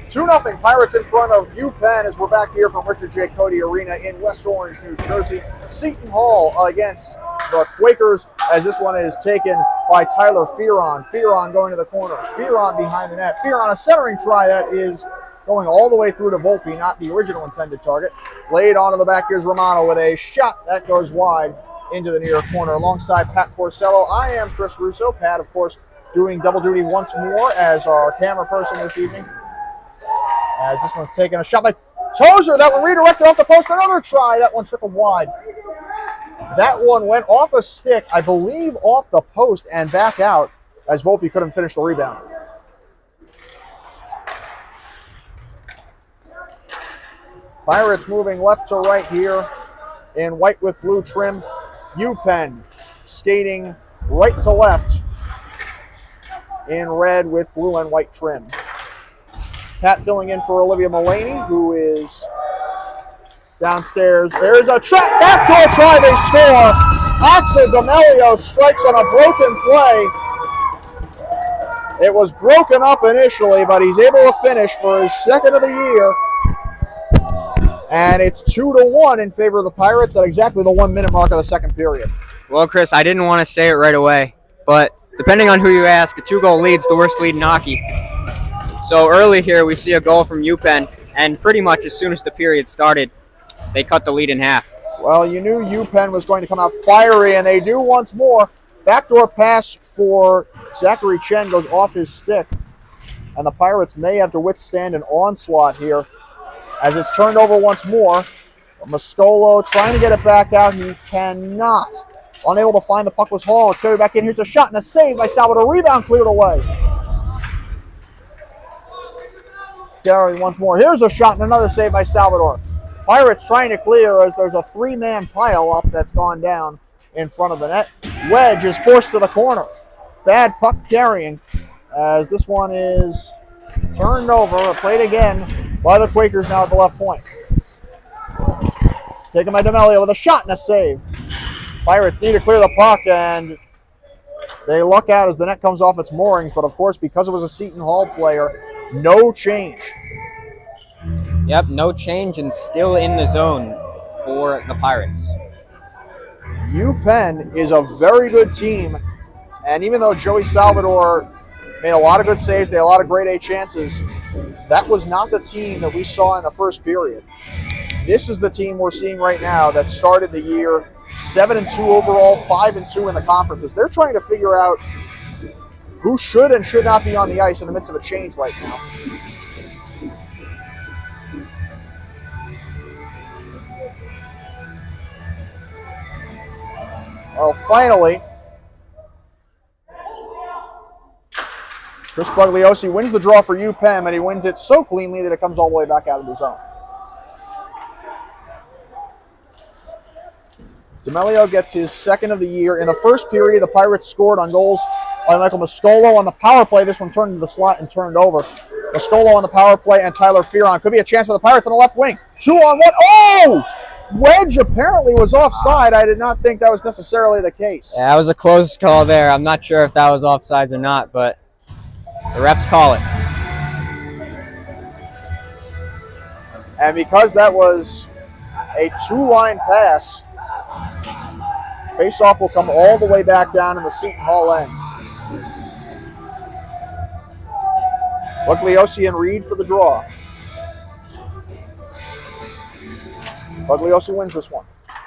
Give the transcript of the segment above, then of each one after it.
2-0 Pirates in front of UPenn as we're back here from Richard J. Cody Arena in West Orange, New Jersey. Seton Hall against the Quakers as this one is taken by Tyler Fearon. Fearon going to the corner. Fearon behind the net. Fearon a centering try that is going all the way through to Volpe, not the original intended target. Laid onto the back, here's Romano with a shot that goes wide into the near corner alongside Pat Porcello. I am Chris Russo. Pat, of course, doing double duty once more as our camera person this evening. As this one's taken a shot by Tozer. That one redirected off the post. Another try. That one trickled wide. That one went off a stick, I believe off the post and back out as Volpe couldn't finish the rebound. Pirates moving left to right here in white with blue trim. UPenn skating right to left in red with blue and white trim. Pat filling in for Olivia Mullaney, who is downstairs. There's a trap, backdoor try, they score. Axel D'Amelio strikes on a broken play. It was broken up initially, but he's able to finish for his second of the year. And it's 2-1 in favor of the Pirates at exactly the 1 minute mark of the second period. Well, Chris, I didn't want to say it right away, but depending on who you ask, a 2-goal lead's the worst lead in hockey. So early here, we see a goal from UPenn, and pretty much as soon as the period started, they cut the lead in half. Well, you knew UPenn was going to come out fiery, and they do once more. Backdoor pass for Zachary Chen goes off his stick, and the Pirates may have to withstand an onslaught here as it's turned over once more. Moscolo trying to get it back out. He cannot. Unable to find the puck was hauled. It's carried back in. Here's a shot and a save by Salvador. Rebound cleared away. Gary once more. Here's a shot and another save by Salvador. Pirates trying to clear as there's a 3-man pile up that's gone down in front of the net. Wedge is forced to the corner. Bad puck carrying as this one is turned over, played again by the Quakers now at the left point. Taken by D'Amelio with a shot and a save. Pirates need to clear the puck, and they luck out as the net comes off its moorings, but of course, because it was a Seton Hall player, no change. Yep, no change and still in the zone for the Pirates. UPenn is a very good team, and even though Joey Salvador made a lot of good saves, they had a lot of grade A chances, that was not the team that we saw in the first period. This is the team we're seeing right now that started the year 7-2 overall, 5-2 in the conferences. They're trying to figure out who should and should not be on the ice in the midst of a change right now. Well, finally, Chris Bugliosi wins the draw for UPenn, and he wins it so cleanly that it comes all the way back out of the zone. D'Amelio gets his second of the year. In the first period, the Pirates scored on goals by Michael Moscolo on the power play. This one turned into the slot and turned over. Moscolo on the power play and Tyler Fearon. Could be a chance for the Pirates on the left wing. 2-on-1. Oh! Wedge apparently was offside. I did not think that was necessarily the case. Yeah, that was a close call there. I'm not sure if that was offsides or not, but the refs call it. And because that was a 2-line pass, face-off will come all the way back down in the Seton Hall end. Bugliosi and Reed for the draw. Bugliosi wins this one.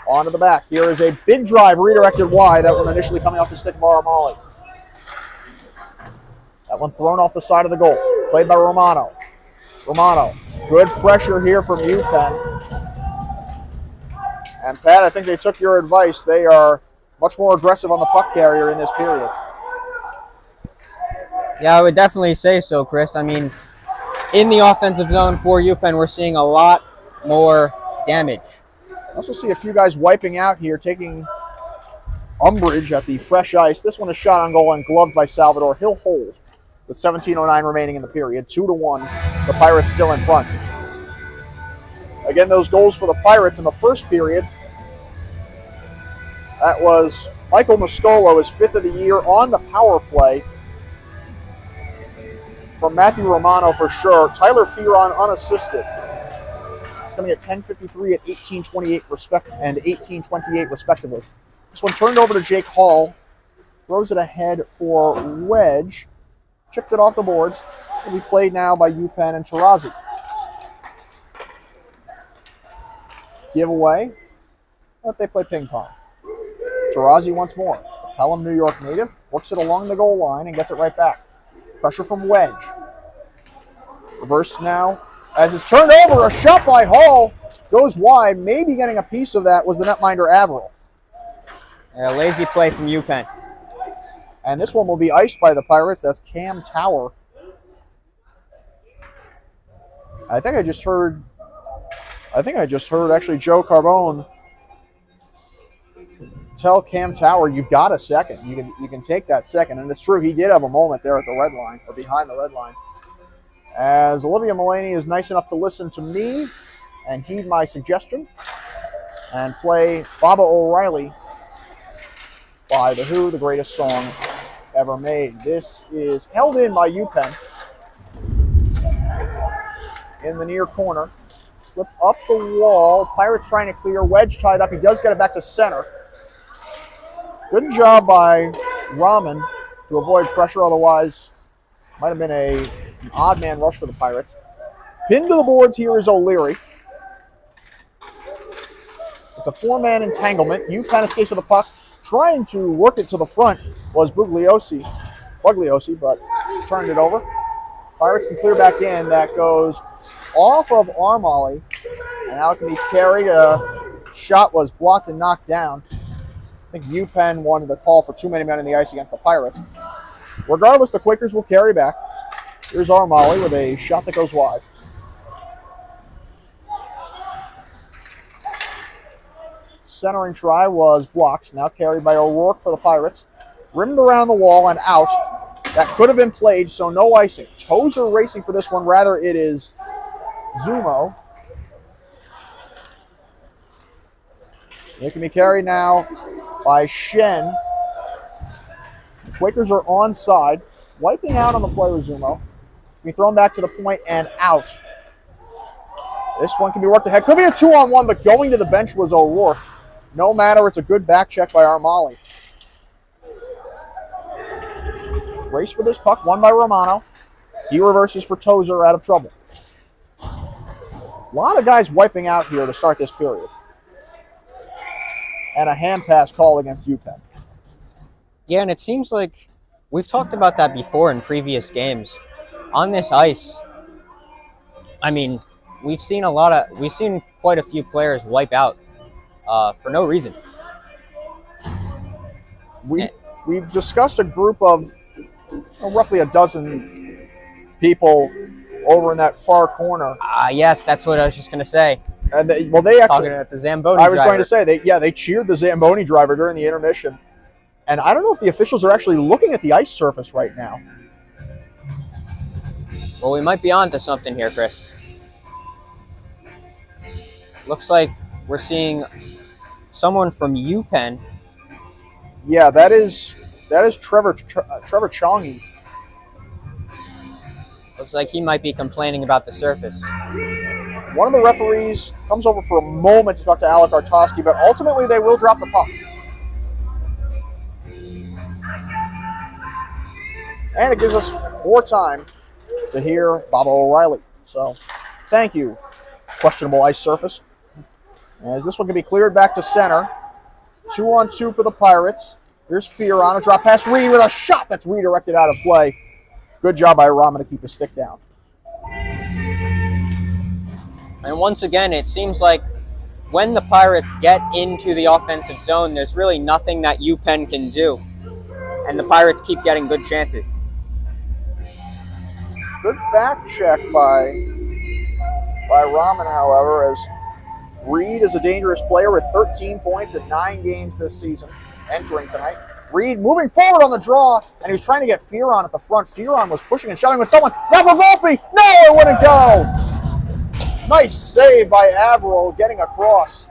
On to the back. Here is a big drive redirected wide. That one initially coming off the stick of Aramali. That one thrown off the side of the goal. Played by Romano. Romano. Good pressure here from UPenn. And Pat, I think they took your advice. They are much more aggressive on the puck carrier in this period. Yeah, I would definitely say so, Chris. I mean, in the offensive zone for UPenn, we're seeing a lot more damage. I also see a few guys wiping out here, taking umbrage at the fresh ice. This one is shot on goal and gloved by Salvador. He'll hold with 17:09 remaining in the period. 2-1. The Pirates still in front. Again, those goals for the Pirates in the first period. That was Michael Moscolo, his 5th of the year on the power play. from Matthew Romano for sure. Tyler Fearon unassisted. It's coming at 10:53 at 18:28 and 18:28 respectively. This one turned over to Jake Hall. Throws it ahead for Wedge. Chipped it off the boards. It'll be played now by UPenn and Tarazi. Giveaway. Let they play ping pong. Tarazi once more. Pelham, New York native. Works it along the goal line and gets it right back. Pressure from Wedge. Reversed now. As it's turned over, a shot by Hall. Goes wide. Maybe getting a piece of that was the netminder Averill. A lazy play from UPenn. And this one will be iced by the Pirates. That's Cam Tower. I think I just heard actually Joe Carbone tell Cam Tower, you've got a second. You can take that second. And it's true, he did have a moment there at the red line, or behind the red line. As Olivia Mullaney is nice enough to listen to me and heed my suggestion and play Baba O'Reilly by The Who, the greatest song ever made. This is held in by UPenn in the near corner. Flipped up the wall. Pirates trying to clear. Wedge tied up. He does get it back to center. Good job by Rahman to avoid pressure. Otherwise, might have been an odd man rush for the Pirates. Pinned to the boards here is O'Leary. It's a four-man entanglement. UPenn escapes with the puck. Trying to work it to the front was Bugliosi, but turned it over. Pirates can clear back in. That goes off of Armali, and now it can be carried. A shot was blocked and knocked down. I think UPenn wanted a call for too many men in the ice against the Pirates. Regardless, the Quakers will carry back. Here's Armali with a shot that goes wide. Centering try was blocked. Now carried by O'Rourke for the Pirates. Rimmed around the wall and out. That could have been played, so no icing. Tozer racing for this one. Rather, it is Zumo. It can be carried now by Shen. The Quakers are onside. Wiping out on the play with Zumo. Can be thrown back to the point and out. This one can be worked ahead. Could be a 2-on-1, but going to the bench was O'Rourke. No matter, it's a good back check by Armali. Race for this puck, won by Romano. He reverses for Tozer, out of trouble. A lot of guys wiping out here to start this period. And a hand pass call against UPenn. Yeah, and it seems like we've talked about that before in previous games. On this ice, I mean, we've seen quite a few players wipe out for no reason. We've discussed a group of roughly a dozen people over in that far corner. Yes, that's what I was just going to say. And they actually talking at the Zamboni. I was going to say they cheered the Zamboni driver during the intermission, and I don't know if the officials are actually looking at the ice surface right now. Well, we might be on to something here, Chris. Looks like we're seeing someone from UPenn. Yeah, that is Trevor Chongi. Looks like he might be complaining about the surface. One of the referees comes over for a moment to talk to Alec Artoski, but ultimately they will drop the puck. And it gives us more time to hear Baba O'Reilly. So, thank you, questionable ice surface. As this one can be cleared back to center. 2-on-2 for the Pirates. Here's Fearon, a drop pass. Reed with a shot that's redirected out of play. Good job by Rahman to keep his stick down. And once again, it seems like when the Pirates get into the offensive zone, there's really nothing that UPenn can do. And the Pirates keep getting good chances. Good back check by Rahman, however, as Reed is a dangerous player with 13 points in 9 games this season, entering tonight. Reed moving forward on the draw, and he was trying to get Fearon at the front. Fearon was pushing and shoving with someone. Now for Volpe! No, it wouldn't go! Nice save by Averill, getting across.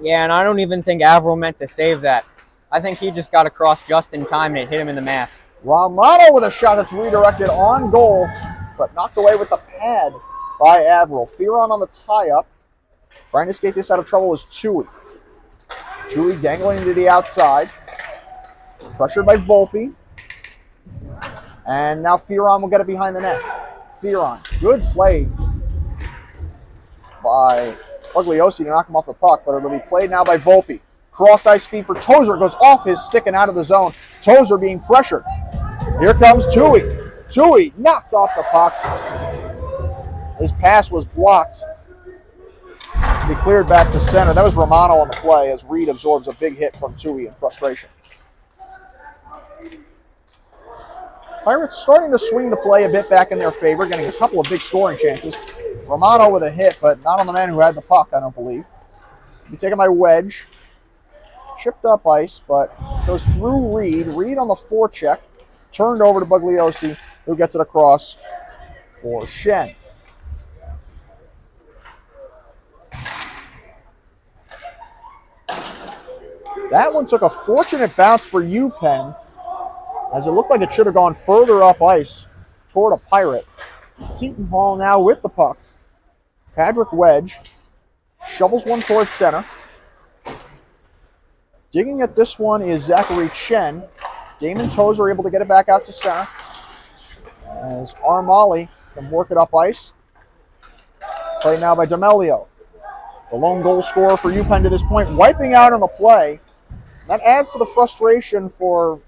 Yeah, and I don't even think Averill meant to save that. I think he just got across just in time, and it hit him in the mask. Romano with a shot that's redirected on goal, but knocked away with the pad by Averill. Fearon on the tie-up. Trying to skate this out of trouble is Chewy. Chewy dangling to the outside. Pressured by Volpe. And now Fearon will get it behind the net. Fearon, good play by Bugliosi to knock him off the puck, but it'll be played now by Volpe. Cross ice feed for Tozer, goes off his stick and out of the zone. Tozer being pressured. Here comes Tui. Tui knocked off the puck. His pass was blocked. He cleared back to center. That was Romano on the play as Reed absorbs a big hit from Tui in frustration. Pirates starting to swing the play a bit back in their favor, getting a couple of big scoring chances. Romano with a hit, but not on the man who had the puck, I don't believe. Be taken by Wedge. Chipped up ice, but goes through Reed. Reed on the forecheck. Turned over to Bugliosi, who gets it across for Shen. That one took a fortunate bounce for UPenn, as it looked like it should have gone further up ice toward a Pirate. Seton Hall now with the puck. Patrick Wedge shovels one towards center. Digging at this one is Zachary Chen. Damon Tozer able to get it back out to center, as Armali can work it up ice. Played now by D'Amelio. The lone goal scorer for UPenn to this point, wiping out on the play. That adds to the frustration for,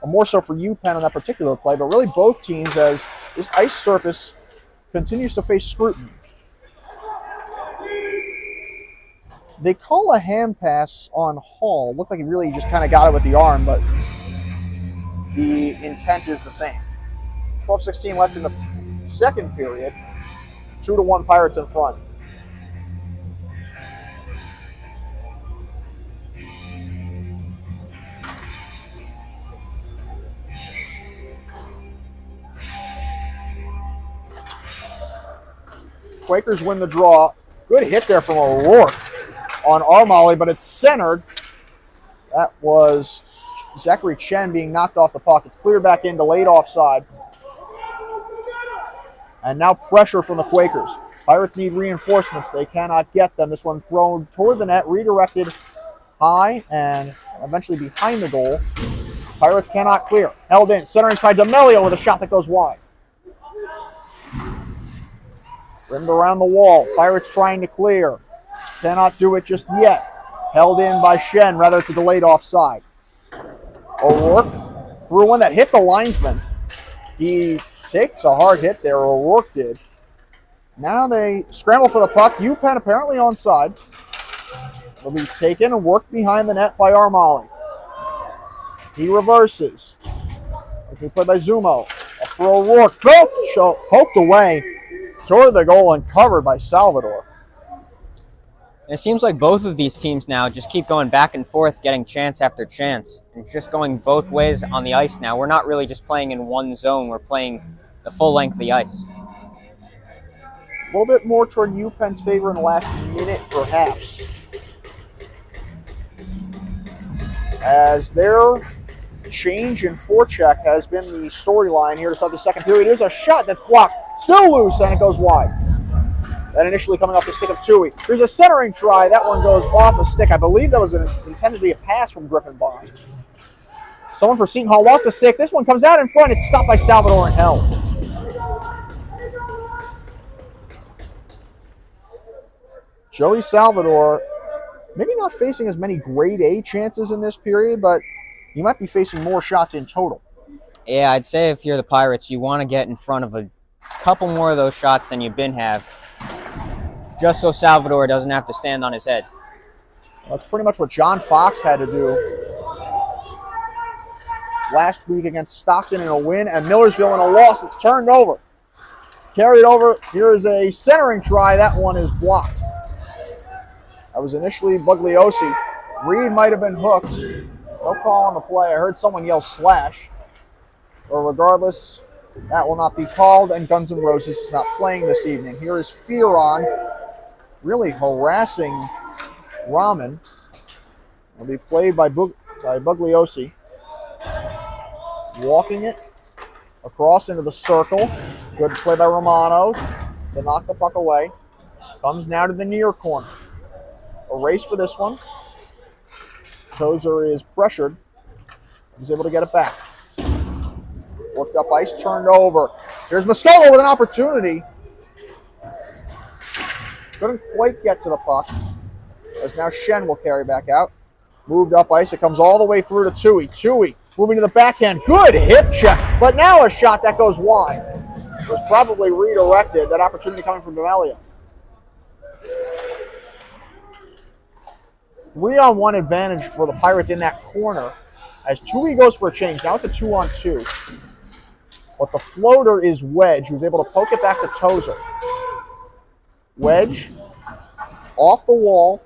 or more so for UPenn on that particular play, but really both teams, as this ice surface continues to face scrutiny. They call a hand pass on Hall. Looked like he really just kind of got it with the arm, but the intent is the same. 12:16 left in the second period. 2-1 Pirates in front. Quakers win the draw. Good hit there from O'Rourke on Armali, but it's centered. That was Zachary Chen being knocked off the puck. It's cleared back in, delayed offside. And now pressure from the Quakers. Pirates need reinforcements. They cannot get them. This one thrown toward the net, redirected high and eventually behind the goal. Pirates cannot clear. Held in. Centering try D'Amelio with a shot that goes wide. Rimmed around the wall. Pirates trying to clear. Cannot do it just yet. Held in by Shen. Rather, it's a delayed offside. O'Rourke threw one that hit the linesman. He takes a hard hit there, O'Rourke did. Now they scramble for the puck. UPenn apparently onside. Will be taken and worked behind the net by Armali. He reverses. It'll be played by Zumo. Up for O'Rourke. Poked away toward the goal and covered by Salvador. It seems like both of these teams now just keep going back and forth, getting chance after chance, and just going both ways on the ice now. We're not really just playing in one zone. We're playing the full length of the ice. A little bit more toward UPenn's favor in the last minute, perhaps. As their change in forecheck has been the storyline here to start the second period. Here's a shot that's blocked, still loose, and it goes wide. That initially coming off the stick of Tui. Here's a centering try. That one goes off a stick. I believe that was intended to be a pass from Griffin Bond. Someone for Seton Hall lost a stick. This one comes out in front. It's stopped by Salvador and held. Joey Salvador, maybe not facing as many grade A chances in this period, but he might be facing more shots in total. Yeah, I'd say if you're the Pirates, you want to get in front of a couple more of those shots than you've been have, just so Salvador doesn't have to stand on his head. That's pretty much what John Fox had to do last week against Stockton in a win, and Millersville in a loss. It's turned over. Carried over. Here is a centering try. That one is blocked. That was initially Bugliosi. Reed might have been hooked. No call on the play. I heard someone yell slash. But regardless, that will not be called, and Guns N' Roses is not playing this evening. Here is Fearon really harassing Rahman. Will be played by Bugliosi. Walking it across into the circle. Good play by Romano to knock the puck away. Comes now to the near corner. A race for this one. Tozer is pressured. He's able to get it back. Worked up ice, turned over. Here's Moscolo with an opportunity. Couldn't quite get to the puck. As now Shen will carry back out. Moved up ice. It comes all the way through to Tui. Tui moving to the backhand. Good hip check. But now a shot that goes wide. It was probably redirected. That opportunity coming from D'Amelio. 3-on-1 advantage for the Pirates in that corner. As Tui goes for a change. Now it's a 2-on-2. But the floater is Wedge, who's able to poke it back to Tozer. Wedge off the wall.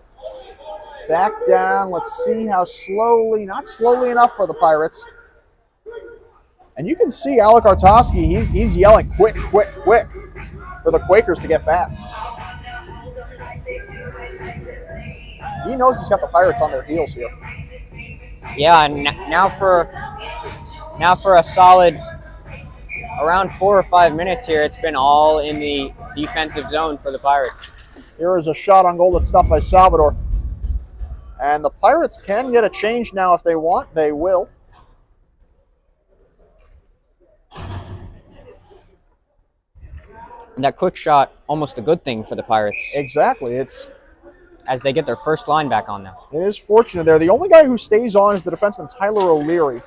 Back down. Let's see how slowly, not slowly enough for the Pirates. And you can see Alec Artoski, he's yelling, quick, quick, quick, for the Quakers to get back. He knows he's got the Pirates on their heels here. Yeah, and now for a solid around 4 or 5 minutes here, it's been all in the defensive zone for the Pirates. Here is a shot on goal that's stopped by Salvador. And the Pirates can get a change now if they want. They will. And that quick shot, almost a good thing for the Pirates. Exactly. As they get their first line back on now. It is fortunate there. The only guy who stays on is the defenseman Tyler O'Leary.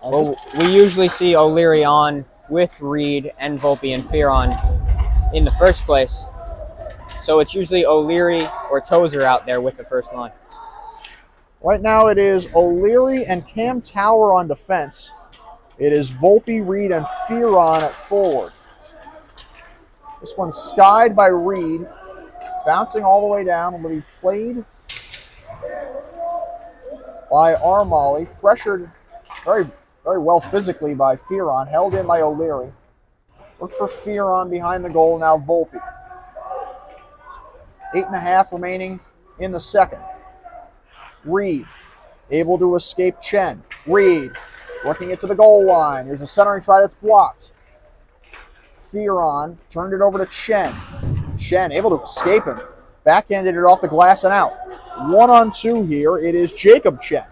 Well, we usually see O'Leary on with Reed and Volpe and Fearon in the first place. So it's usually O'Leary or Tozer out there with the first line. Right now it is O'Leary and Cam Tower on defense. It is Volpe, Reed, and Fearon at forward. This one's skied by Reed. Bouncing all the way down. Will be played by Armali. Pressured very, very well physically by Fearon. Held in by O'Leary. Look for Fearon behind the goal. Now Volpe. 8.5 remaining in the second. Reed able to escape Chen. Reed working it to the goal line. Here's a centering try that's blocked. Fearon turned it over to Chen. Chen able to escape him. Backhanded it off the glass and out. 1-on-2 here. It is Jacob Chen.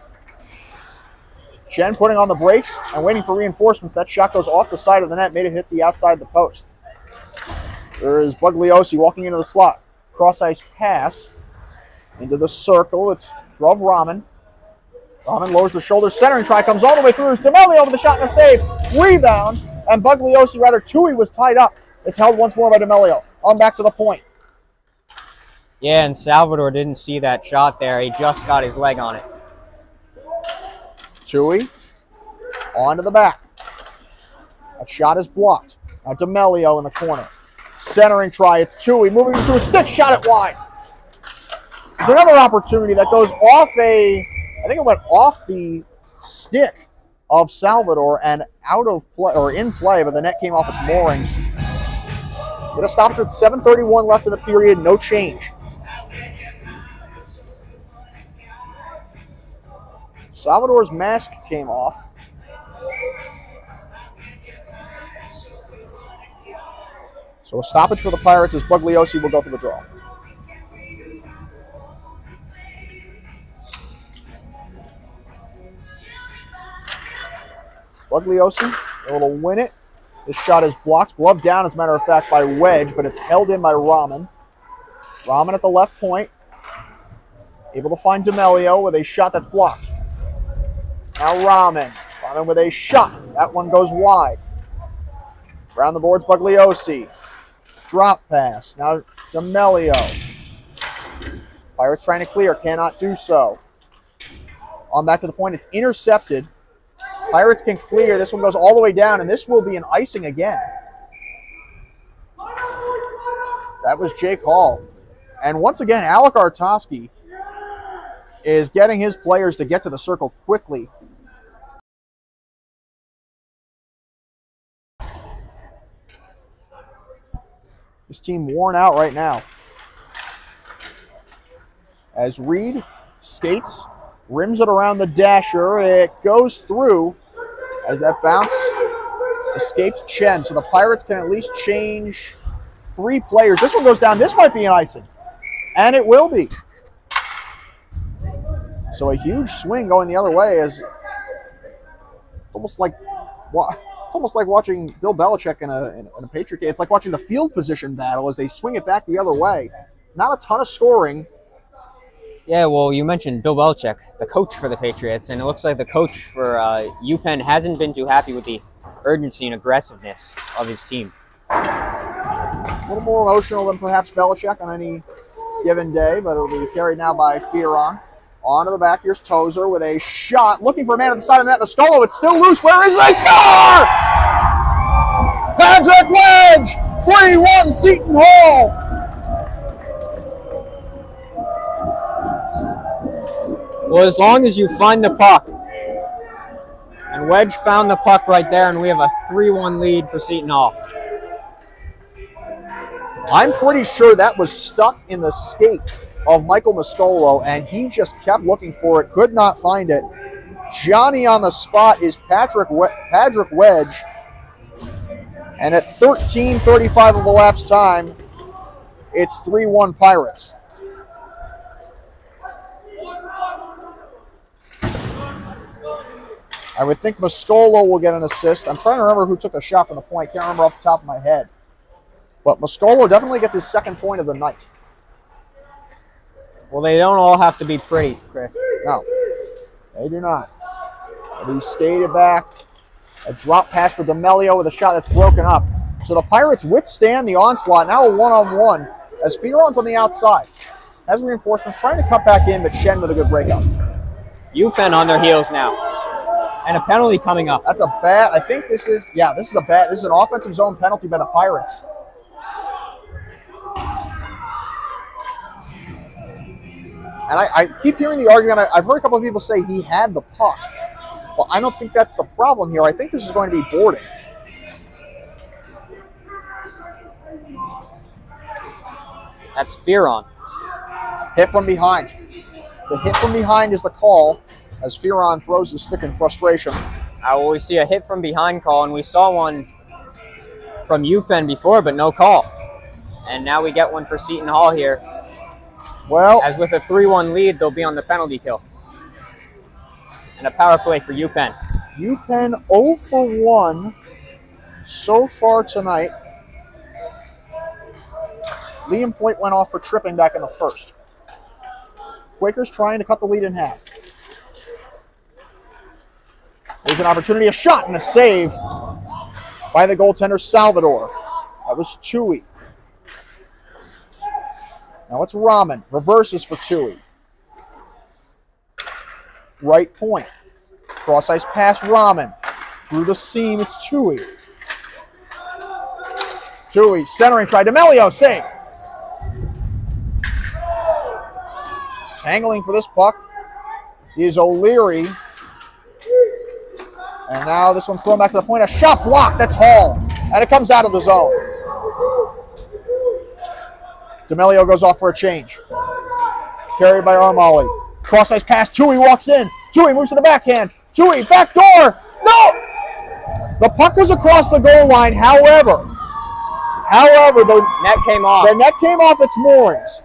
Chen putting on the brakes and waiting for reinforcements. That shot goes off the side of the net. Made it hit the outside of the post. There is Bugliosi walking into the slot. Cross-ice pass into the circle. It's Druv Raman. Raman lowers the shoulder. Centering try comes all the way through. It's D'Amelio with the shot and a save. Rebound. And Bugliosi, rather, Tui was tied up. It's held once more by D'Amelio. On back to the point. Yeah, and Salvador didn't see that shot there. He just got his leg on it. Tui onto the back. That shot is blocked. Now D'Amelio in the corner. Centering try. It's Tui moving into a stick shot at wide. There's another opportunity that goes off I think it went off the stick of Salvador and out of play, or in play, but the net came off its moorings. Get a stoppage with 7:31 left in the period, no change. Salvador's mask came off. So a stoppage for the Pirates as Bugliosi will go for the draw. Bugliosi able to win it. This shot is blocked, glove down as a matter of fact by Wedge, but it's held in by Raman. Raman at the left point. Able to find D'Amelio with a shot that's blocked. Now Raman. Raman with a shot. That one goes wide. Around the boards, Bugliosi. Drop pass. Now D'Amelio. Pirates trying to clear, cannot do so. On back to the point, it's intercepted. Pirates can clear. This one goes all the way down, and this will be an icing again. That was Jake Hall. And once again, Alec Artoski is getting his players to get to the circle quickly. This team worn out right now. As Reed skates, rims it around the dasher. It goes through as that bounce escaped Chen, so the Pirates can at least change 3 players. This one goes down. This might be an icing. And it will be. So a huge swing going the other way as it's almost like watching Bill Belichick in a Patriot game. It's like watching the field position battle as they swing it back the other way. Not a ton of scoring. Yeah, well, you mentioned Bill Belichick, the coach for the Patriots, and it looks like the coach for UPenn hasn't been too happy with the urgency and aggressiveness of his team. A little more emotional than perhaps Belichick on any given day, but it'll be carried now by Fearon. On to the back, here's Tozer with a shot, looking for a man at the side of the net. Mascolo, it's still loose. Where is it? They score! Patrick Wedge, 3-1 Seton Hall. Well, as long as you find the puck, and Wedge found the puck right there, and we have a 3-1 lead for Seton Hall. I'm pretty sure that was stuck in the skate of Michael Mascolo, and he just kept looking for it, could not find it. Johnny on the spot is Patrick Wedge, and at 13:35 of elapsed time, it's 3-1 Pirates. I would think Mascolo will get an assist. I'm trying to remember who took a shot from the point. Can't remember off the top of my head. But Mascolo definitely gets his second point of the night. Well, they don't all have to be pretty, Chris. No, they do not. But he skated back. A drop pass for D'Amelio with a shot that's broken up. So the Pirates withstand the onslaught. Now a one-on-one as Fearon's on the outside. Has reinforcements trying to cut back in, but Shen with a good breakup. UPenn on their heels now. And a penalty coming up. That's a bad, I think this is an offensive zone penalty by the Pirates. And I keep hearing the argument. I've heard a couple of people say he had the puck. Well, I don't think that's the problem here. I think this is going to be boarding. That's Fearon. Hit from behind. The hit from behind is the call as Fearon throws his stick in frustration. Well, we see a hit from behind call, and we saw one from UPenn before, but no call. And now we get one for Seton Hall here. Well, as with a 3-1 lead, they'll be on the penalty kill. And a power play for UPenn. UPenn 0 for 1 so far tonight. Liam Point went off for tripping back in the first. Quakers trying to cut the lead in half. There's an opportunity, a shot and a save by the goaltender Salvador. That was Tui. Now it's Rahman. Reverses for Tui. Right point. Cross ice pass Rahman. Through the seam, it's Tui. Tui centering try. D'Amelio save. Tangling for this puck is O'Leary. And now this one's thrown back to the point. A shot blocked. That's Hall. And it comes out of the zone. D'Amelio goes off for a change. Carried by Armali. Cross ice pass. Tui walks in. Tui moves to the backhand. Tui, back door. No! The puck was across the goal line. However, the net came off. The net came off its moorings.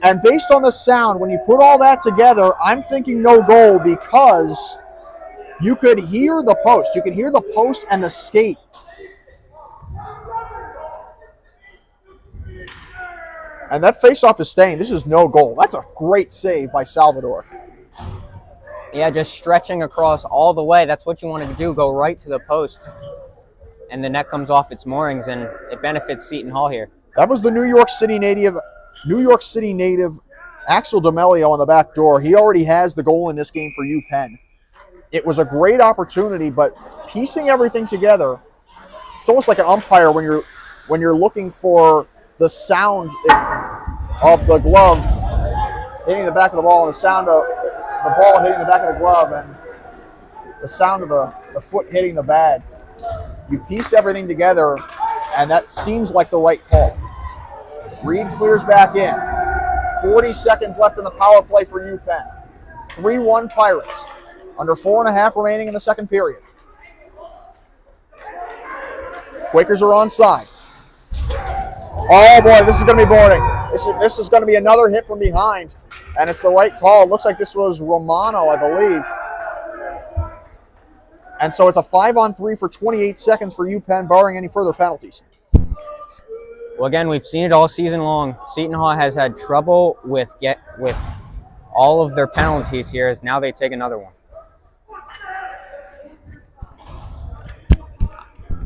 And based on the sound, when you put all that together, I'm thinking no goal because you could hear the post. You could hear the post and the skate. And that faceoff is staying. This is no goal. That's a great save by Salvador. Yeah, just stretching across all the way. That's what you want to do. Go right to the post. And the net comes off its moorings, and it benefits Seton Hall here. That was the New York City native Axel D'Amelio on the back door. He already has the goal in this game for UPenn. It was a great opportunity, but piecing everything together, it's almost like an umpire when you're looking for the sound of the glove hitting the back of the ball and the sound of the ball hitting the back of the glove and the sound of the foot hitting the pad. You piece everything together, and that seems like the right call. Reed clears back in. 40 seconds left in the power play for UPenn. 3-1 Pirates. Under 4.5 remaining in the second period. Quakers are onside. Oh boy, this is going to be boring. This is going to be another hit from behind, and it's the right call. It looks like this was Romano, I believe. And so it's a 5-on-3 for 28 seconds for UPenn, barring any further penalties. Well, again, we've seen it all season long. Seton Hall has had trouble with all of their penalties here, as now they take another one.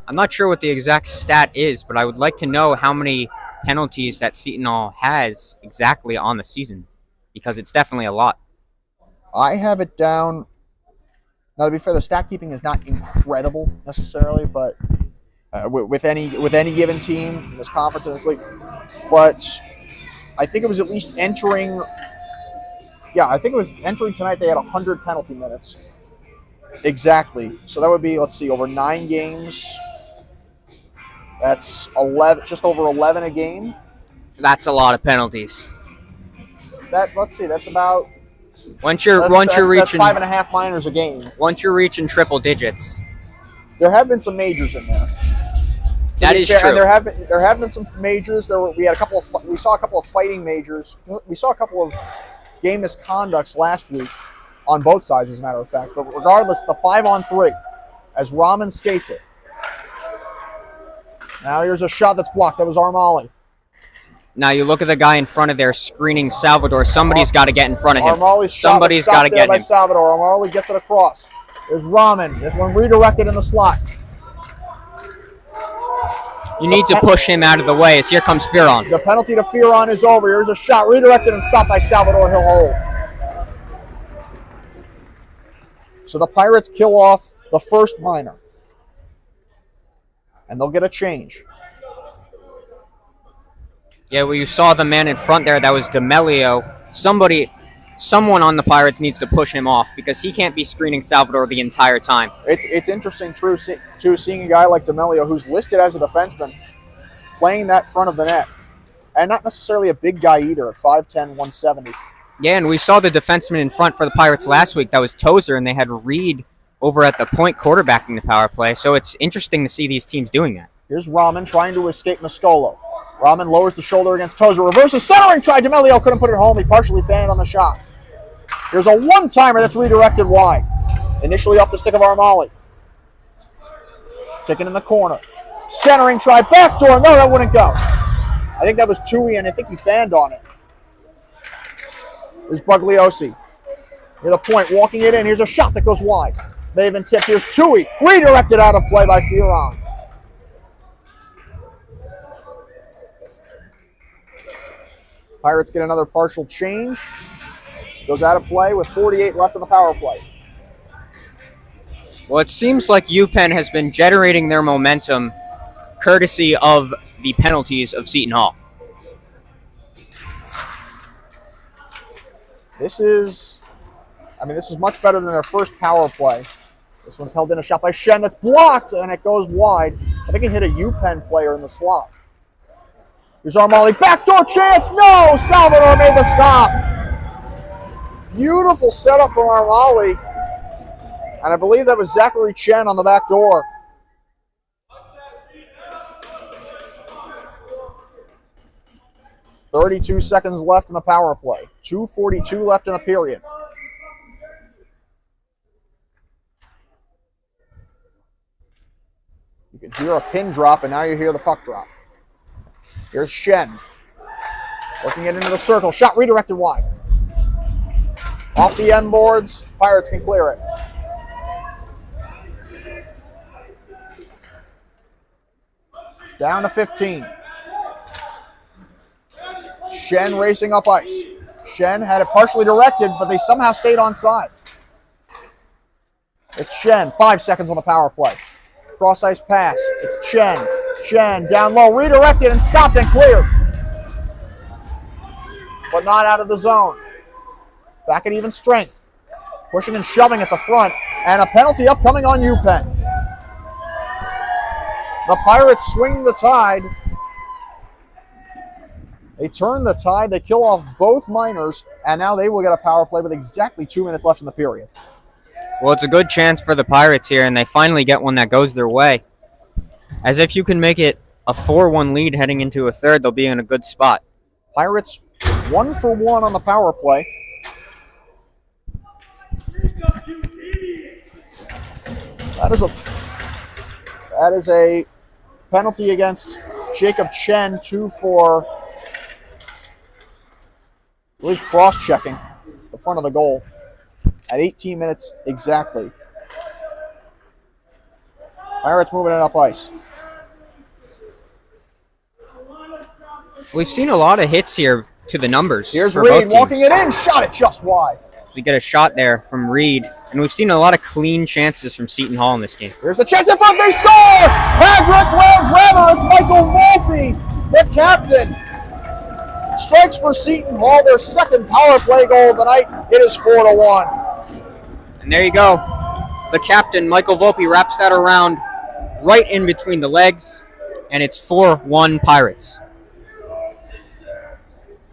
I'm not sure what the exact stat is, but I would like to know how many penalties that Seton Hall has exactly on the season, because it's definitely a lot. I have it down. Now, to be fair, the stat keeping is not incredible necessarily, but with any given team in this conference in this league, but I think it was at least entering. Yeah, I think it was entering tonight. They had 100 penalty minutes. Exactly. So that would be, let's see, over 9 games. That's 11, just over 11 a game. That's a lot of penalties. Let's see, that's about. Once you're reaching 5.5 minors a game. Once you're reaching triple digits, there have been some majors in there. That is true. And there have been some majors. We saw a couple of fighting majors. We saw a couple of game misconducts last week on both sides, as a matter of fact. But regardless, it's a 5-on-3 as Rahman skates it. Now here's a shot that's blocked. That was Armali. Now you look at the guy in front of there screening Salvador. Somebody's got to get in front of him. Somebody's got to get him. Salvador. Armali gets it across. There's Rahman. This one redirected in the slot. You need to push him out of the way as here comes Fearon. The penalty to Fearon is over. Here's a shot redirected and stopped by Salvador. He'll hold. So the Pirates kill off the first minor. And they'll get a change. Yeah, well, you saw the man in front there. That was D'Amelio. Someone on the Pirates needs to push him off because he can't be screening Salvador the entire time. It's interesting, too, seeing a guy like D'Amelio, who's listed as a defenseman, playing that front of the net. And not necessarily a big guy either at 5'10", 170. Yeah, and we saw the defenseman in front for the Pirates last week. That was Tozer, and they had Reed over at the point quarterbacking the power play. So it's interesting to see these teams doing that. Here's Rahman trying to escape Mascolo. Rahman lowers the shoulder against Tozer. Reverses centering try. D'Amelio couldn't put it home. He partially fanned on the shot. Here's a one-timer that's redirected wide. Initially off the stick of Armali. Taken in the corner. Centering try. Backdoor. No, that wouldn't go. I think that was Tui, and I think he fanned on it. Here's Bugliosi. Near the point, walking it in. Here's a shot that goes wide. May have been tipped. Here's Tui. Redirected out of play by Fearon. Pirates get another partial change. This goes out of play with 48 left on the power play. Well, it seems like UPenn has been generating their momentum courtesy of the penalties of Seton Hall. This is much better than their first power play. This one's held in a shot by Shen that's blocked, and it goes wide. I think it hit a UPenn player in the slot. Here's Armali, backdoor chance, no! Salvador made the stop. Beautiful setup from Armali. And I believe that was Zachary Chen on the back door. .32 seconds left in the power play. 2:42 left in the period. You can hear a pin drop, and now you hear the puck drop. Here's Shen. Working it into the circle. Shot redirected wide. Off the end boards. Pirates can clear it. Down to 15. Shen racing up ice. Shen had it partially directed, but they somehow stayed onside. It's Shen. 5 seconds on the power play. Cross ice pass. It's Chen. Chen down low, redirected and stopped and cleared. But not out of the zone. Back at even strength. Pushing and shoving at the front. And a penalty upcoming on UPenn. The Pirates swing the tide. They turn the tide. They kill off both minors. And now they will get a power play with exactly 2 minutes left in the period. Well, it's a good chance for the Pirates here, and they finally get one that goes their way. as if you can make it a 4-1 lead heading into a third, they'll be in a good spot. Pirates 1 for 1 on the power play. That is a penalty against Jacob Chen, 2 for, I believe, cross-checking the front of the goal at 18 minutes exactly. Pirates moving it up ice. We've seen a lot of hits here to the numbers. Here's for Reed both teams. walking it in, shot it just wide. So we get a shot there from Reed, and we've seen a lot of clean chances from Seton Hall in this game. Here's the chance in front, they score! Patrick Rhodes, rather, it's Michael Volpe, the captain. Strikes for Seton Hall, their second power play goal of the night. It is 4-1. And there you go. The captain, Michael Volpe, wraps that around right in between the legs, and it's 4-1 Pirates.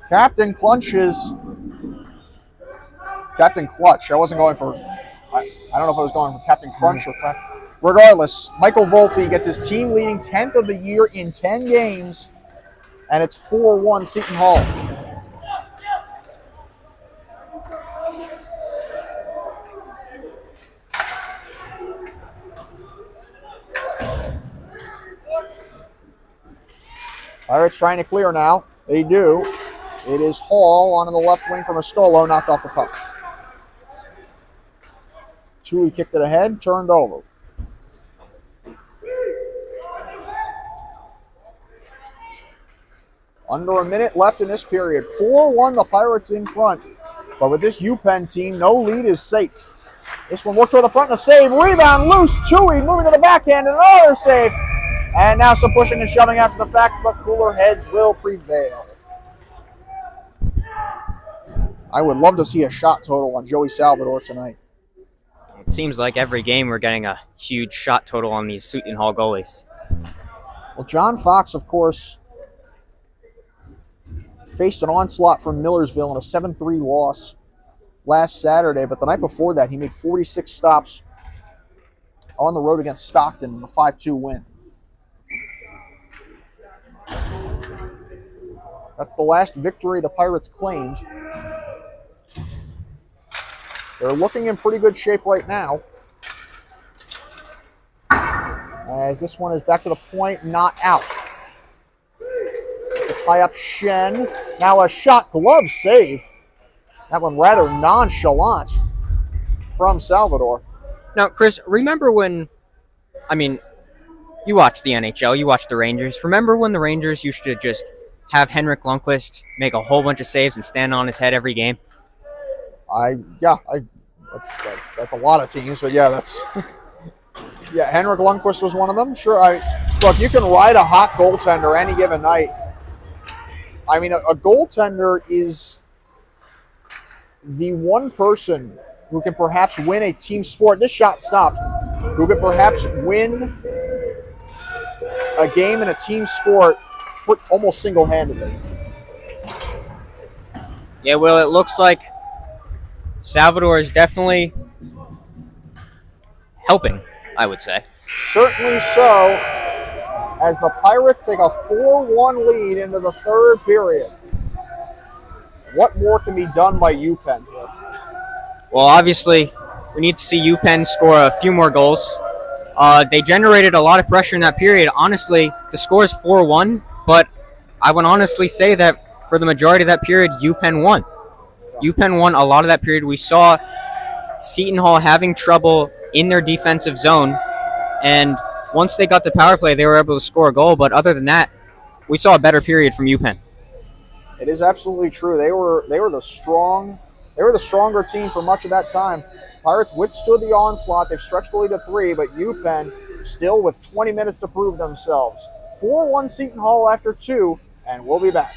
Captain Clutch. I wasn't going for, I don't know if I was going for Captain Crunch or, regardless, Michael Volpe gets his team leading 10th of the year in 10 games, and it's 4-1 Seton Hall. Pirates trying to clear now. They do. It is Hall on the left wing from Escolo, knocked off the puck. Tui kicked it ahead, turned over. Under a minute left in this period. 4-1, the Pirates in front. But with this UPenn team, no lead is safe. This one worked toward the front and a save. Rebound loose. Tui moving to the backhand and another save. And now some pushing and shoving after the fact, but cooler heads will prevail. I would love to see a shot total on Joey Salvador tonight. It seems like every game we're getting a huge shot total on these Seton Hall goalies. Well, John Fox, of course, faced an onslaught from Millersville in a 7-3 loss last Saturday, but the night before that, he made 46 stops on the road against Stockton in a 5-2 win. That's the last victory the Pirates claimed. They're looking in pretty good shape right now. As this one is back to the point, not out. To tie up Shen. Now a shot glove save. That one rather nonchalant from Salvador. Now, Chris, remember when, you watch the NHL, you watch the Rangers. Remember when the Rangers used to just have Henrik Lundqvist make a whole bunch of saves and stand on his head every game? That's a lot of teams, but yeah, Henrik Lundqvist was one of them. Sure, look, you can ride a hot goaltender any given night. I mean, a goaltender is the one person who can perhaps win a team sport. This shot stopped. Who could perhaps win a game in a team sport almost single-handedly. Yeah, well, it looks like Salvador is definitely helping, I would say. Certainly so, as the Pirates take a 4-1 lead into the third period. What more can be done by UPenn? Well, obviously, we need to see UPenn score a few more goals. They generated a lot of pressure in that period. Honestly, the score is 4-1, but I would honestly say that for the majority of that period, UPenn won. UPenn won a lot of that period. We saw Seton Hall having trouble in their defensive zone, and once they got the power play, they were able to score a goal. But other than that, we saw a better period from UPenn. It is absolutely true. They were the stronger team for much of that time. Pirates withstood the onslaught. They've stretched the lead to 3, but UPenn still with 20 minutes to prove themselves. 4-1 Seton Hall after 2, and we'll be back.